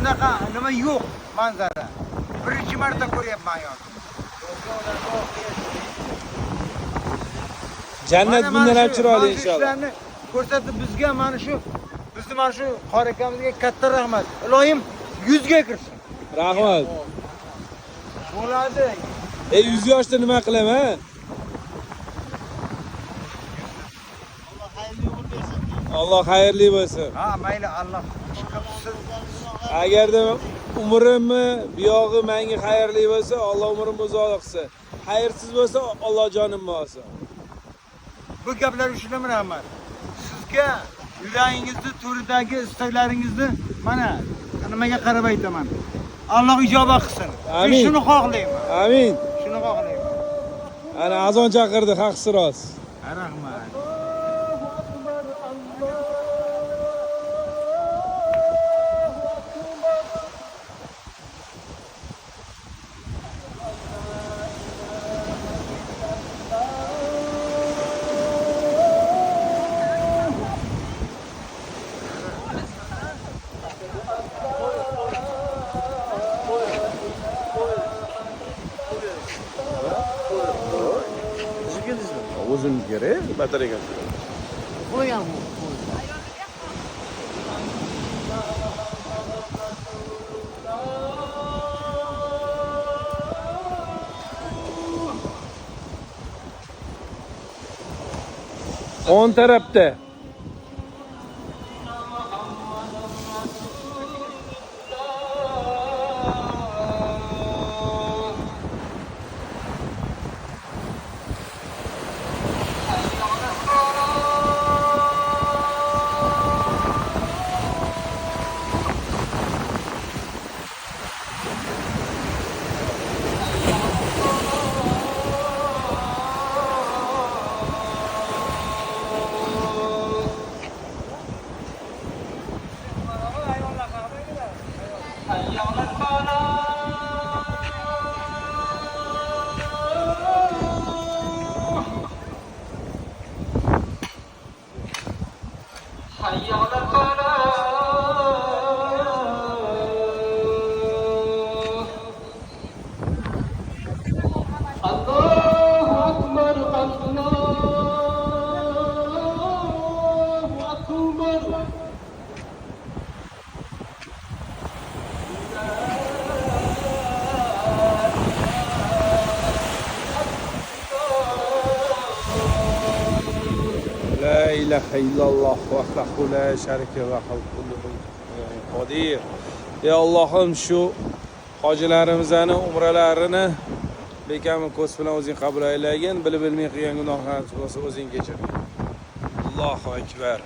bunaqa nima yo'q manzara. Birinchi marta ko'ryapman hayotda. Jannat bundan ham chiroyli inshaalloh. Ko'rsatib bizga mana shu bizni mana shu qori akamizga katta rahmat. Iloyim 100 ga kirsin. Rahmat. Bo'ladi. 100 yoshda nima qilaman? Alloh xayrli bo'lsin. Ha, mayli Alloh qilsin. Agarda umrimni buyog'i menga xayrli bo'lsa, Alloh umrimni uzoq qilsin. Xayrsiz bo'lsa, Alloh jonimni olsin. Bu gaplar uchun ham rahmat. Sizga yuragingizni, to'ridagi istaklaringizni mana nimaga qarab aytaman. Alloh ijobat qilsin. Men shuni xohlayman. Amin. Shuni xohlayman. Ana azon chaqirdi, haqsiz rost. Rahmat. O'zim kerak, batareyga. Qo'yam. On tarafda. La ilahe illallah vahdahu la sharika lahu qodir. Ey Allohim, shu hojilarimizning umralarini bekamni ko'z bilan o'zing qabul aylagin, bilib bilmay qilgan gunohlarimiz bo'lsa o'zing kechir. Allohu akbar.